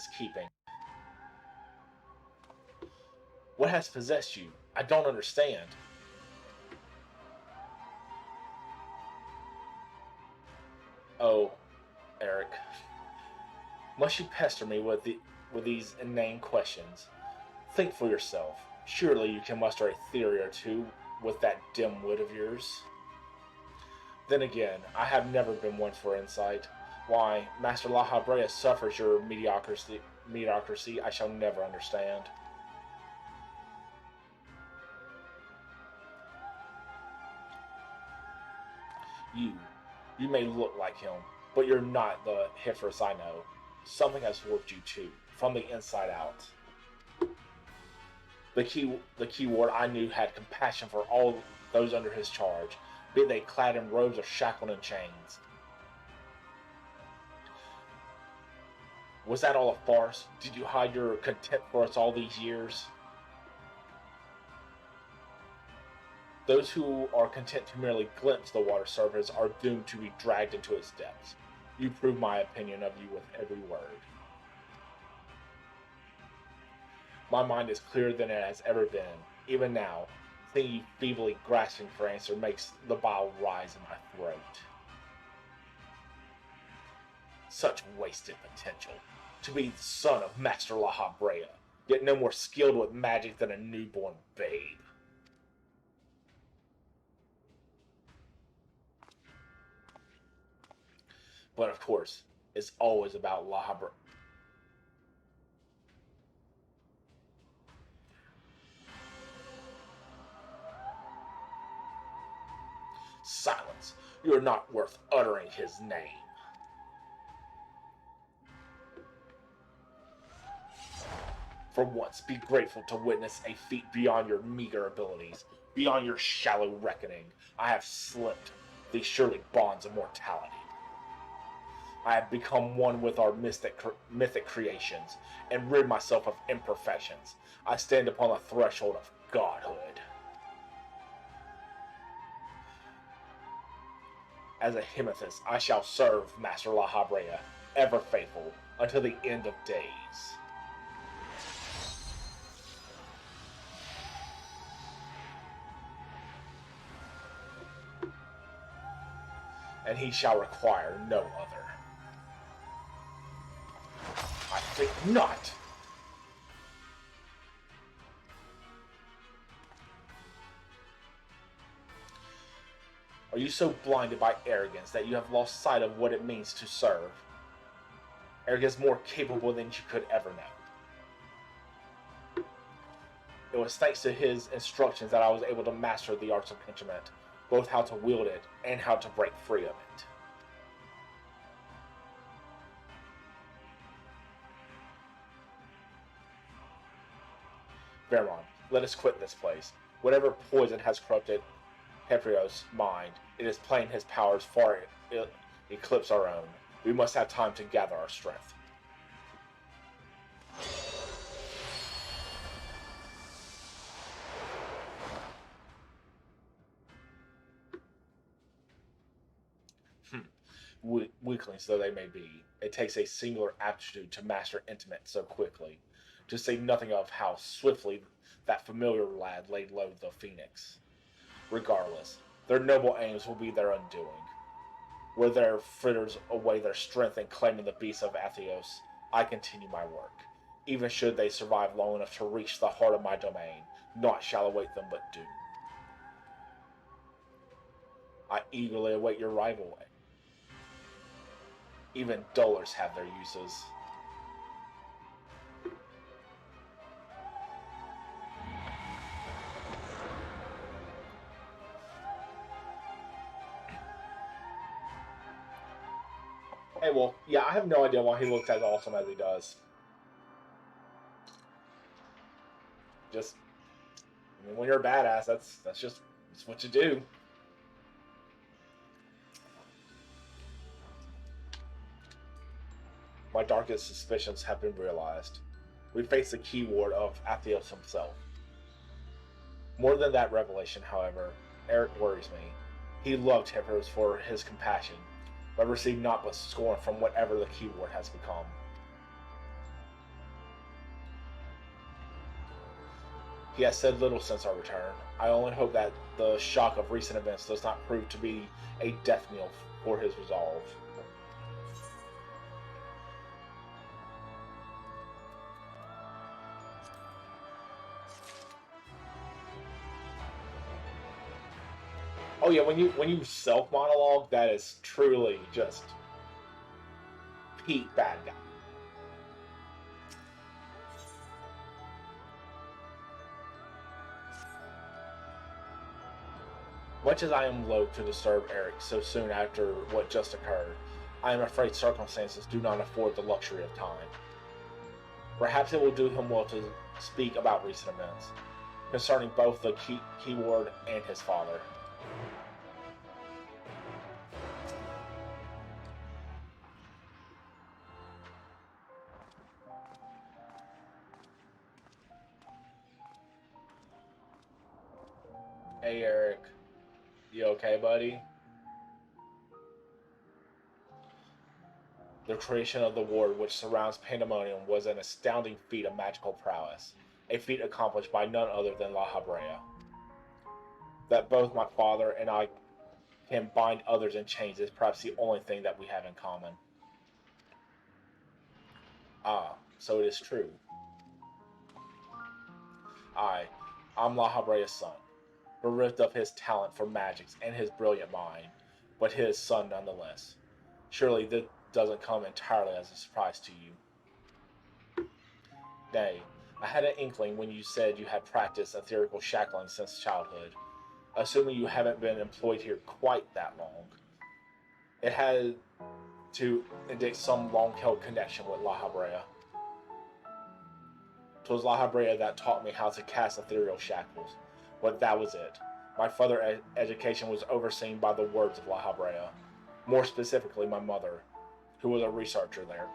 keeping. What has possessed you? I don't understand. Oh, Eric. Must you pester me with these inane questions? Think for yourself. Surely you can muster a theory or two with that dim wit of yours. Then again, I have never been one for insight. Why Master La Habrea suffers your mediocrity I shall never understand. You, you may look like him, but you're not the Hifrus I know. Something has warped you too, from the inside out. The keyword I knew had compassion for all those under his charge, be they clad in robes or shackled in chains. Was that all a farce? Did you hide your contempt for us all these years? Those who are content to merely glimpse the water surface are doomed to be dragged into its depths. You prove my opinion of you with every word. My mind is clearer than it has ever been. Even now, seeing you feebly grasping for answer makes the bile rise in my throat. Such wasted potential. To be the son of Master La Habrea, yet no more skilled with magic than a newborn babe. But of course, it's always about La Habrea. Silence! You are not worth uttering his name. For once, be grateful to witness a feat beyond your meager abilities, beyond your shallow reckoning. I have slipped the surely bonds of mortality. I have become one with our mythic creations, and rid myself of imperfections. I stand upon the threshold of godhood. As a Himethus, I shall serve Master La Habrea, ever faithful, until the end of days. And he shall require no other. I think not! Are you so blinded by arrogance that you have lost sight of what it means to serve? Arrogance more capable than you could ever know. It was thanks to his instructions that I was able to master the arts of pinchament, both how to wield it and how to break free of it. Vamron, let us quit this place. Whatever poison has corrupted Heprios' mind, it is plain his powers far eclipse our own. We must have time to gather our strength. Weaklings though they may be, it takes a singular aptitude to master intimate so quickly, to say nothing of how swiftly that familiar lad laid low the Phoenix. Regardless, their noble aims will be their undoing. Where their fritters away their strength in claiming the beasts of Athos, I continue my work. Even should they survive long enough to reach the heart of my domain, naught shall await them but doom. I eagerly await your rival. Even dullers have their uses. Hey, well, yeah, I have no idea why he looks as awesome as he does. Just, I mean, when you're a badass, that's what you do. My darkest suspicions have been realized. We face the keyword of Atheos himself. More than that revelation, however, Eric worries me. He loved Hippos for his compassion, but received naught but scorn from whatever the keyword has become. He has said little since our return. I only hope that the shock of recent events does not prove to be a death knell for his resolve. Oh yeah, when you self monologue, that is truly just peak bad guy. Much as I am loath to disturb Eric so soon after what just occurred, I am afraid circumstances do not afford the luxury of time. Perhaps it will do him well to speak about recent events, concerning both the keyword and his father. Hey Eric, you okay, buddy? The creation of the ward which surrounds Pandemonium was an astounding feat of magical prowess, a feat accomplished by none other than La Habrea. That both my father and I can bind others in chains is perhaps the only thing that we have in common. Ah, so it is true. I, I'm La Habrea's son, bereft of his talent for magics and his brilliant mind, but his son nonetheless. Surely this doesn't come entirely as a surprise to you. Nay, I had an inkling when you said you had practiced etherical shackling since childhood, assuming you haven't been employed here quite that long. It had to indicate some long held connection with La Habrea. 'Twas La Habrea that taught me how to cast ethereal shackles, but that was it. My further education was overseen by the words of La Habrea, more specifically my mother, who was a researcher there.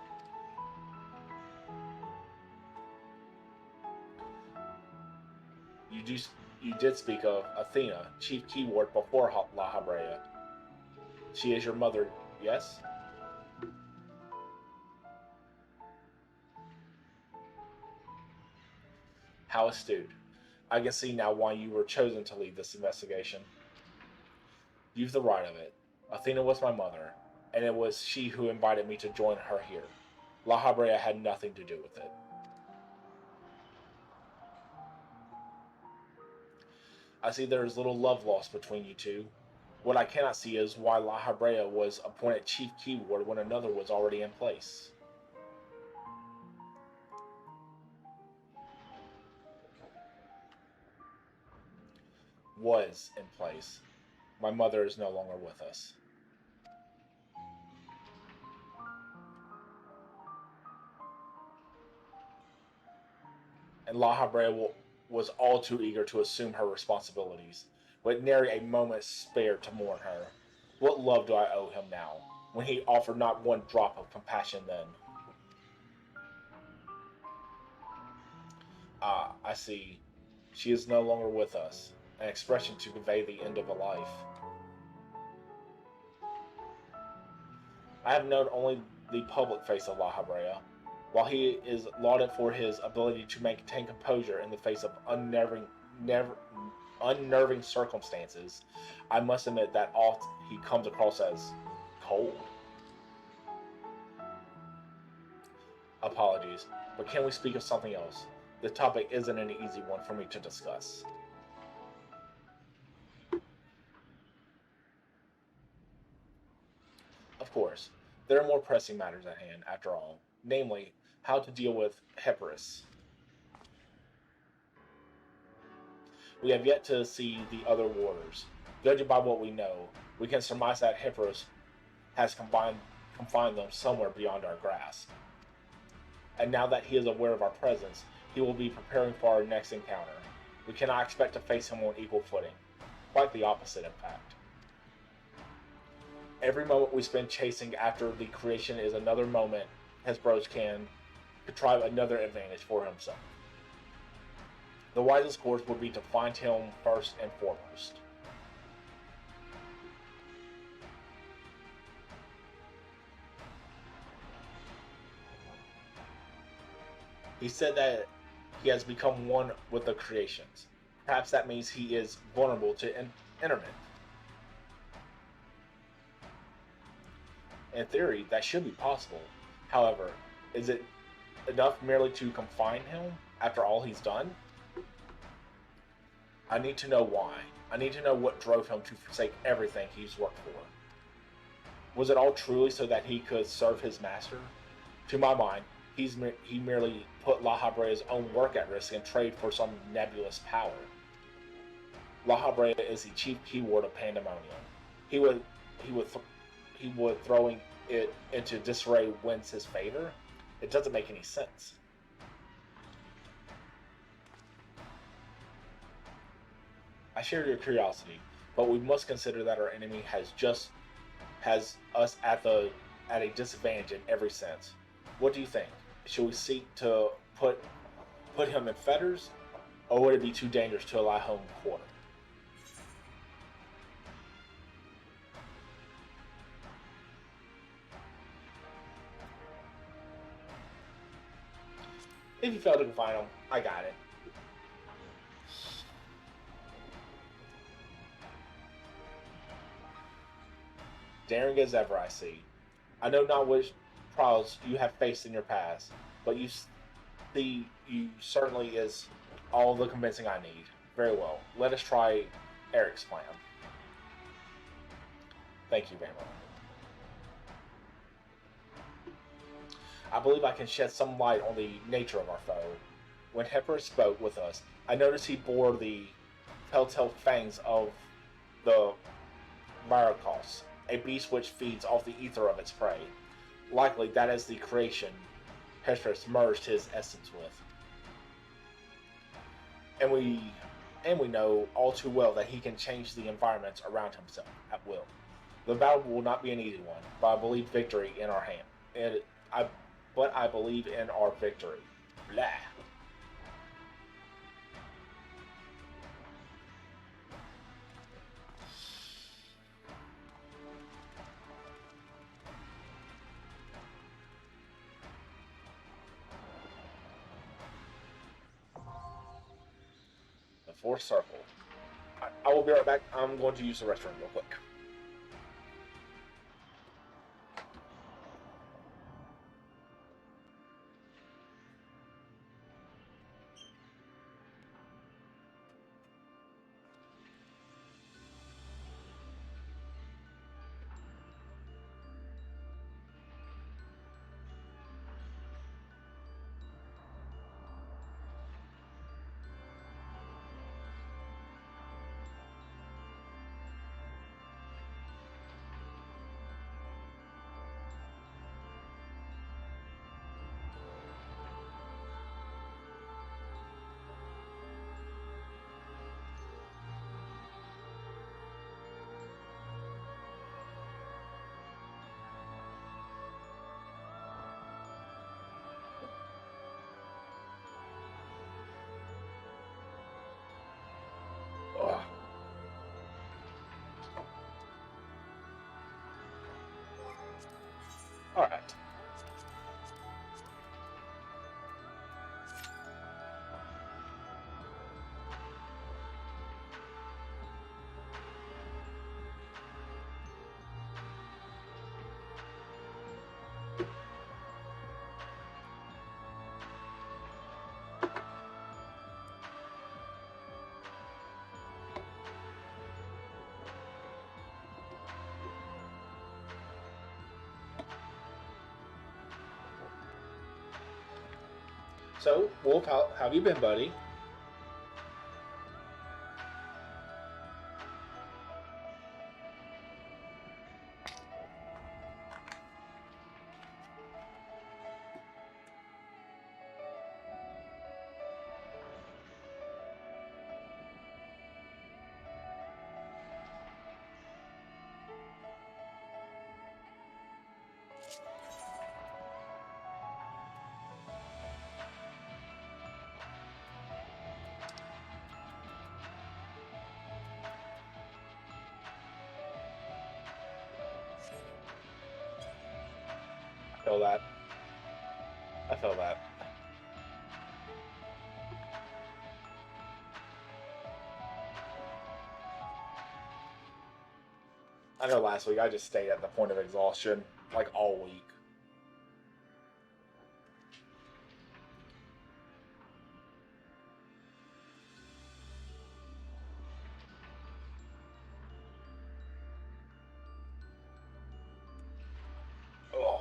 You do, you did speak of Athena, chief keyword before La Habrea. She is your mother, yes? How astute. I can see now why you were chosen to lead this investigation. You've the right of it. Athena was my mother, and it was she who invited me to join her here. La Habrea had nothing to do with it. I see there is little love lost between you two. What I cannot see is why La Habrea was appointed chief keyword when another was already in place. Was in place. My mother is no longer with us. And La Habrea was all too eager to assume her responsibilities, with nary a moment spared to mourn her. What love do I owe him now, when he offered not one drop of compassion then? Ah, I see. She is no longer with us, an expression to convey the end of a life. I have known only the public face of La Habrea. While he is lauded for his ability to maintain composure in the face of never, unnerving circumstances, I must admit that often he comes across as cold. Apologies, but can we speak of something else? The topic isn't an easy one for me to discuss. Of course, there are more pressing matters at hand, after all, namely, how to deal with Hepirus. We have yet to see the other warders. Judging by what we know, we can surmise that Hipparchus has confined them somewhere beyond our grasp. And now that he is aware of our presence, he will be preparing for our next encounter. We cannot expect to face him on equal footing. Quite the opposite, in fact. Every moment we spend chasing after the creation is another moment Hesperos can contrive another advantage for himself. The wisest course would be to find him first and foremost. He said that He has become one with the creations. Perhaps that means he is vulnerable to interment. In theory, that should be possible. However, is it enough merely to confine him after all he's done? I need to know why. I need to know what drove him to forsake everything he's worked for. Was it all truly so that he could serve his master? To my mind, he merely put La Habrea's own work at risk in trade for some nebulous power. La Habrea is the chief keyword of pandemonium. He would he would he would throwing it into disarray wins his favor. It doesn't make any sense. I share your curiosity, but we must consider that our enemy has us at a disadvantage in every sense. What do you think? Should we seek to put him in fetters, or would it be too dangerous to allow him quarter? If you fail to confine him, I got it. Daring as ever, I see. I know not which trials you have faced in your past, but you certainly is all the convincing I need. Very well. Let us try Eric's plan. Thank you, Vamron. I believe I can shed some light on the nature of our foe. When Hepper spoke with us, I noticed he bore the telltale fangs of the Maracos, a beast which feeds off the ether of its prey. Likely that is the creation Petrus merged his essence with. And we know all too well that he can change the environments around himself at will. The battle will not be an easy one, but I believe victory in our hand. And I but I believe in our victory. Blah. The fourth circle. I will be right back. I'm going to use the restroom real quick. Ugh. All right. So, Wolf, how have you been, buddy? I feel that. I feel that. I know last week I just stayed at the point of exhaustion like all week. Oh.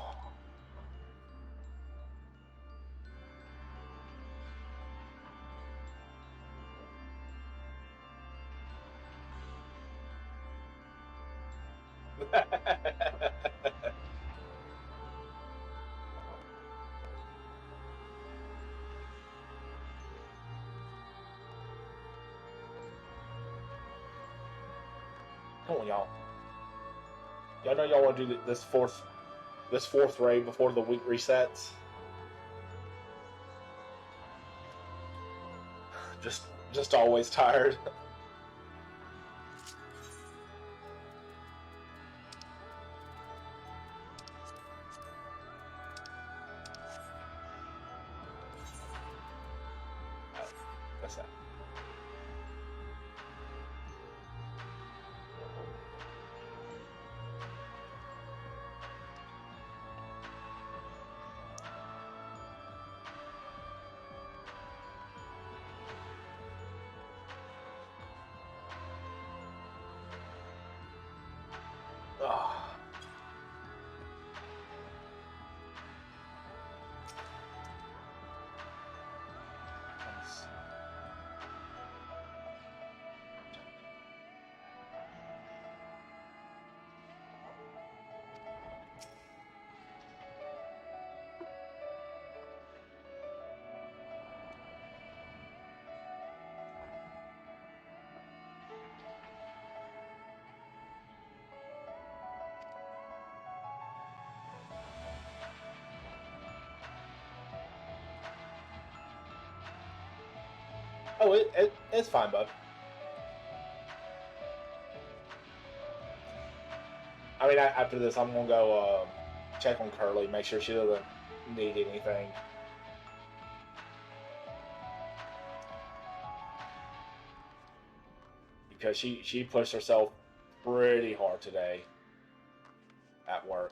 Come on, y'all. Y'all know y'all want to do this fourth raid before the week resets. Just just always tired. That's that. Oh. Oh, it's fine, bud. I mean, after this, I'm gonna go check on Curly, make sure she doesn't need anything. Because she pushed herself pretty hard today at work.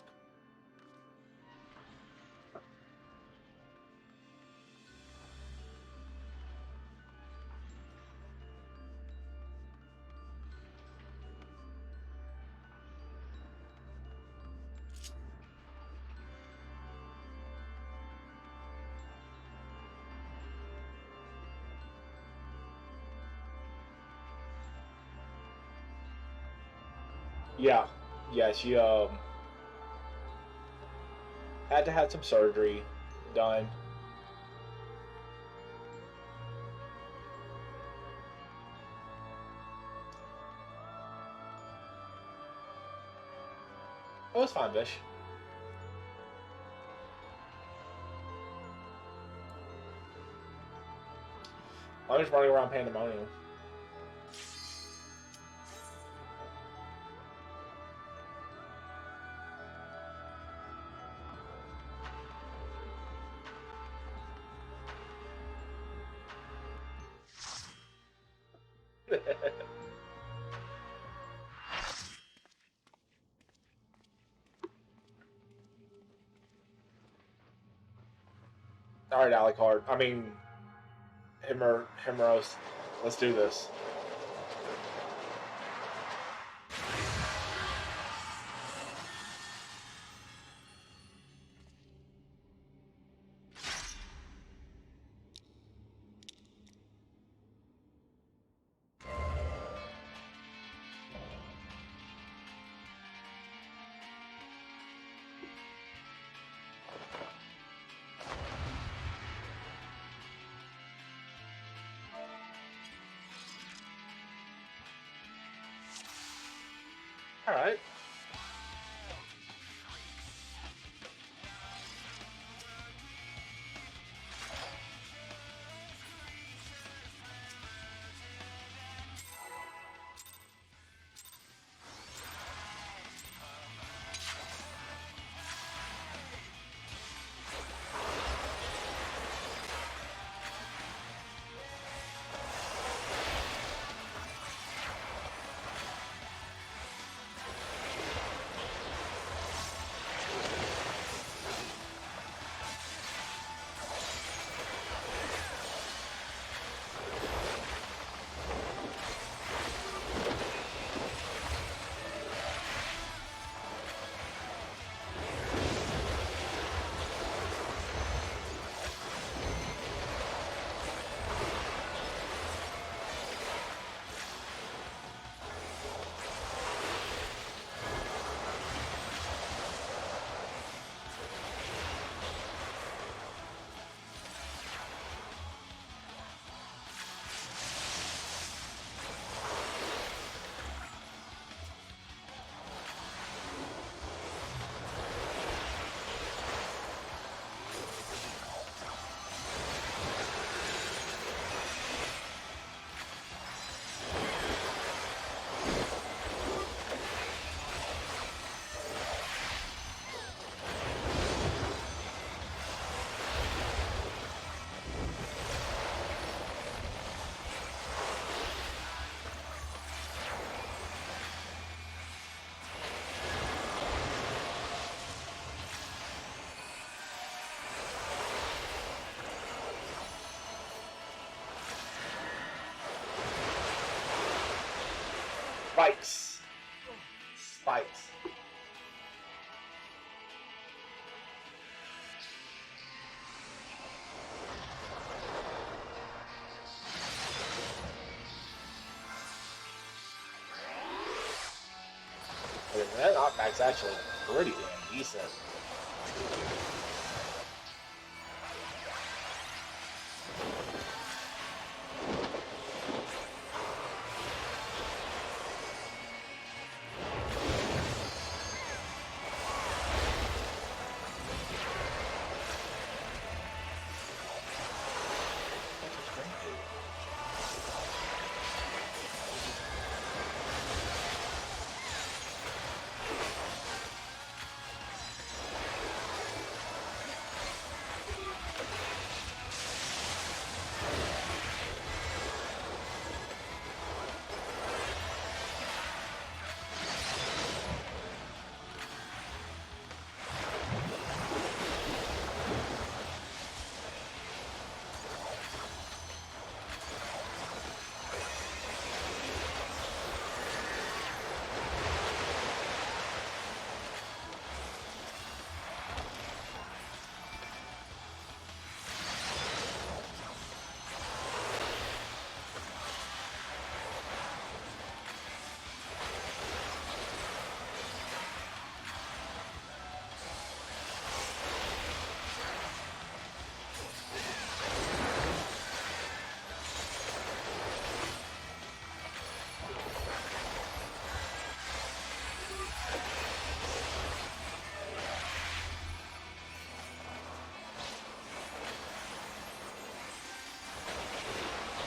Yeah, yeah, she had to have some surgery done. It was fine, Bish. I'm just running around pandemonium. All right, Alucard. I mean, Himros. Let's do this. All right. Spikes. Spikes. And that knockback's actually pretty damn decent.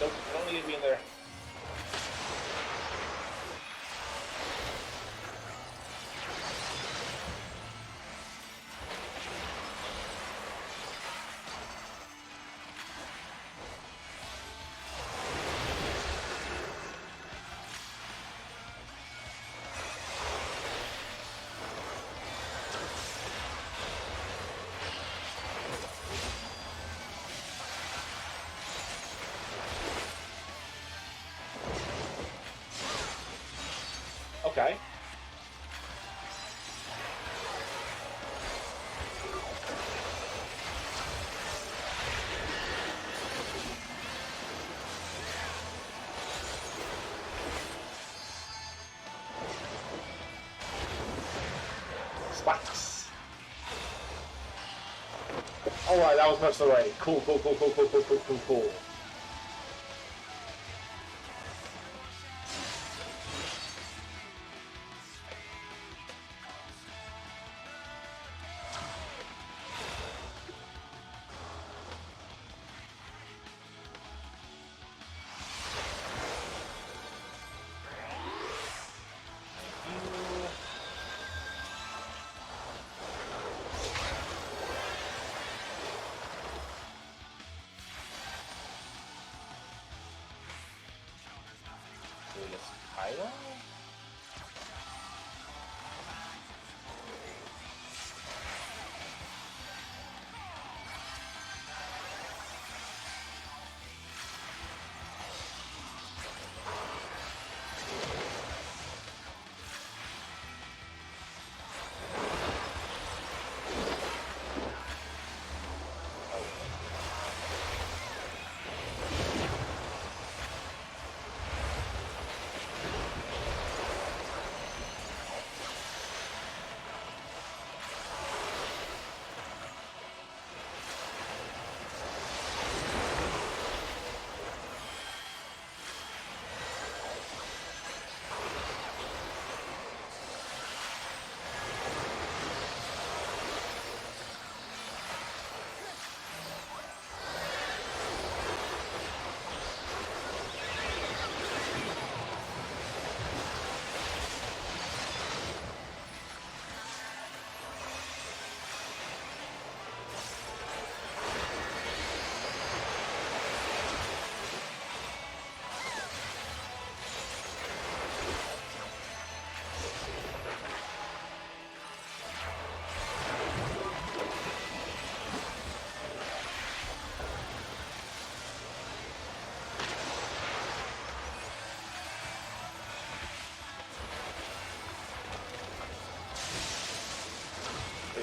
Nope, I don't need to be in there. Okay. Spikes. Alright, that was much already. Cool, cool, cool, cool, cool, cool, cool, cool, cool.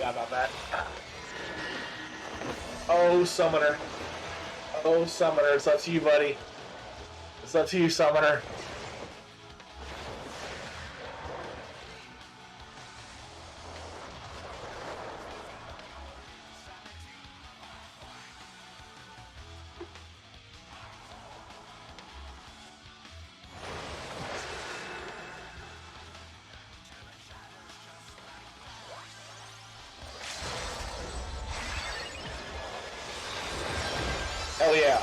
forgot about that. Oh, Summoner. Oh, Summoner. It's up to you, buddy. It's up to you, Summoner. Hell yeah.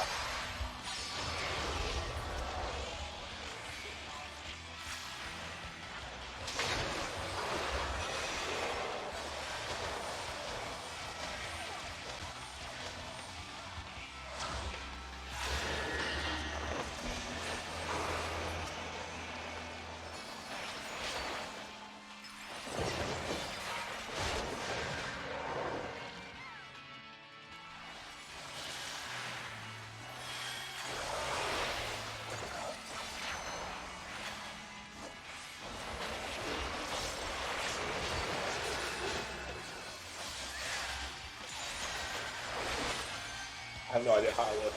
I have no idea how I live.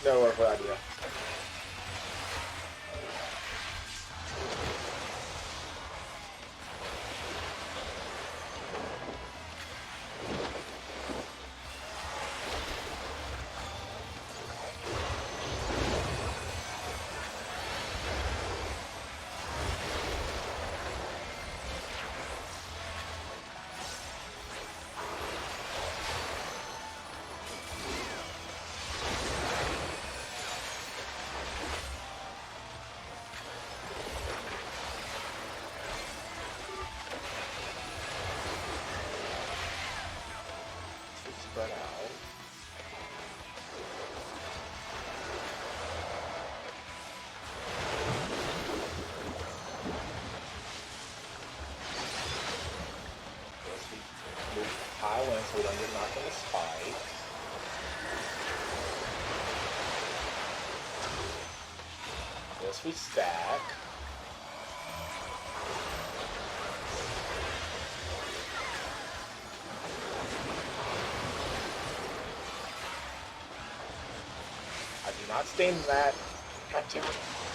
No worth idea. Spread out. Move pile in so we don't get knocked on the spike. This we stack. I do not stand in that. God damn it.